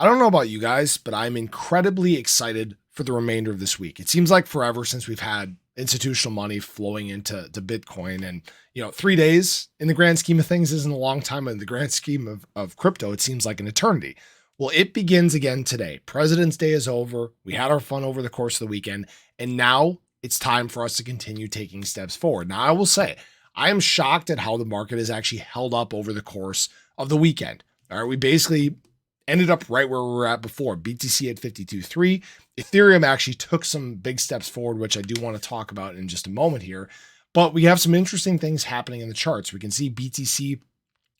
I don't know about you guys, but I'm incredibly excited for the remainder of this week. It seems like forever since we've had institutional money flowing into Bitcoin. And, 3 days in the grand scheme of things isn't a long time. In the grand scheme of crypto, it seems like an eternity. Well, it begins again today. President's Day is over. We had our fun over the course of the weekend. And now it's time for us to continue taking steps forward. Now, I will say, I am shocked at how the market has actually held up over the course of the weekend. All right, we basically ended up right where we were at before. BTC at 52.3. Ethereum actually took some big steps forward, which I do want to talk about in just a moment here. But we have some interesting things happening in the charts. We can see BTC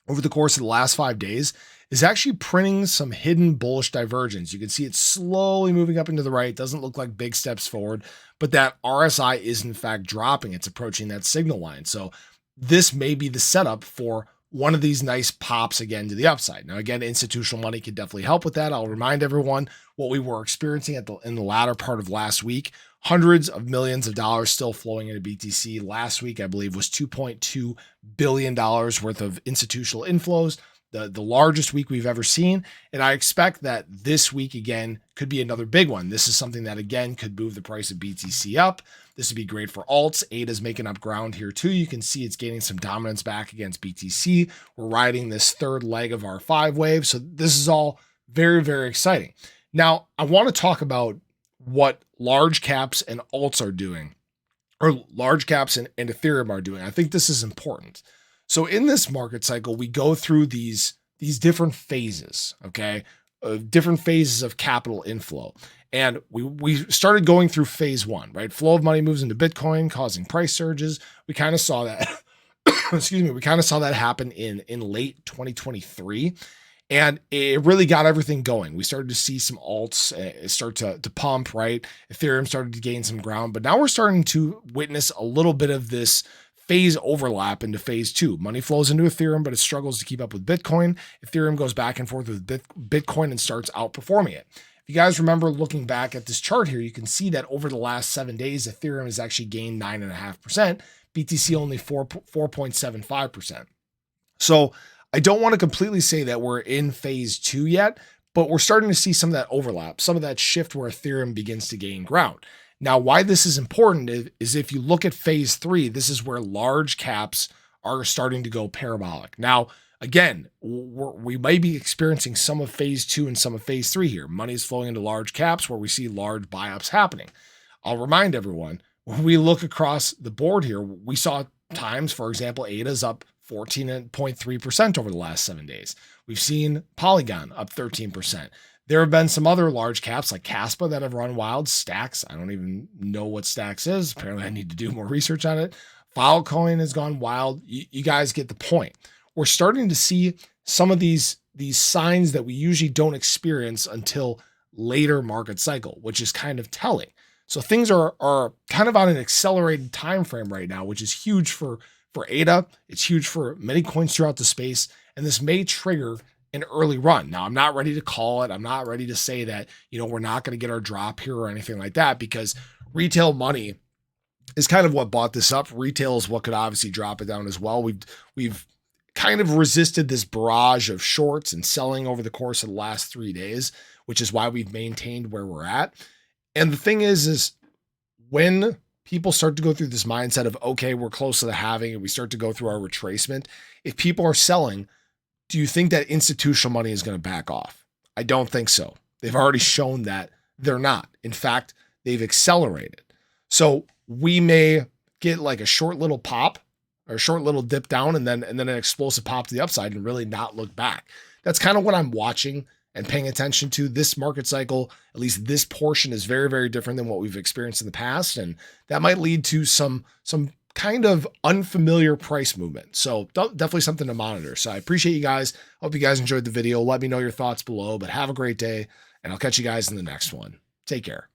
over the course of the last 5 days is actually printing some hidden bullish divergence. You can see it slowly moving up into the right. It doesn't look like big steps forward, but that RSI is in fact dropping. It's approaching that signal line. So this may be the setup for one of these nice pops again to the upside. Now, again, institutional money could definitely help with that. I'll remind everyone what we were experiencing in the latter part of last week. Hundreds of millions of dollars still flowing into BTC. Last week, I believe, was $2.2 billion worth of institutional inflows, the largest week we've ever seen. And I expect that this week, again, could be another big one. This is something that, again, could move the price of BTC up. This would be great for alts. ADA is making up ground here too. You can see it's gaining some dominance back against BTC. We're riding this third leg of our 5 wave. So this is all very, very exciting. Now, I want to talk about what large caps and alts are doing, or large caps and Ethereum are doing. I think this is important. So in this market cycle, we go through these different phases, okay? Different phases of capital inflow. And we started going through phase 1, right? Flow of money moves into Bitcoin, causing price surges. We kind of saw that, excuse me, we kind of saw that happen in late 2023. And it really got everything going. We started to see some alts start to pump, right? Ethereum started to gain some ground, but now we're starting to witness a little bit of this phase overlap into phase 2. Money flows into Ethereum, but it struggles to keep up with Bitcoin. Ethereum goes back and forth with Bitcoin and starts outperforming it. If you guys remember looking back at this chart here, you can see that over the last 7 days, Ethereum has actually gained 9.5%, BTC only 4.75%. So I don't want to completely say that we're in phase 2 yet, but we're starting to see some of that overlap, some of that shift where Ethereum begins to gain ground. Now, why this is important is if you look at phase 3, this is where large caps are starting to go parabolic. Now, again, we may be experiencing some of phase 2 and some of phase 3 here. Money is flowing into large caps where we see large buy-ups happening. I'll remind everyone, when we look across the board here, we saw times, for example, ADA's up 14.3% over the last 7 days. We've seen Polygon up 13%. There have been some other large caps like Caspa that have run wild. Stacks, I don't even know what Stacks is. Apparently I need to do more research on it. Filecoin has gone wild. You guys get the point. We're starting to see some of these signs that we usually don't experience until later market cycle, which is kind of telling. So things are kind of on an accelerated time frame right now, which is huge for ADA. It's huge for many coins throughout the space, and this may trigger an early run. Now, I'm not ready to call it. I'm not ready to say that, we're not going to get our drop here or anything like that, because retail money is kind of what bought this up. Retail is what could obviously drop it down as well. We've kind of resisted this barrage of shorts and selling over the course of the last 3 days, which is why we've maintained where we're at. And the thing is when people start to go through this mindset of, okay, we're close to the halving and we start to go through our retracement, if people are selling, do you think that institutional money is going to back off? I don't think so. They've already shown that they're not. In fact, they've accelerated. So we may get like a short little pop or a short little dip down and then an explosive pop to the upside and really not look back. That's kind of what I'm watching and paying attention to. This market cycle, at least this portion, is very, very different than what we've experienced in the past. And that might lead to some kind of unfamiliar price movement. So definitely something to monitor. So I appreciate you guys. Hope you guys enjoyed the video. Let me know your thoughts below, but have a great day and I'll catch you guys in the next one. Take care.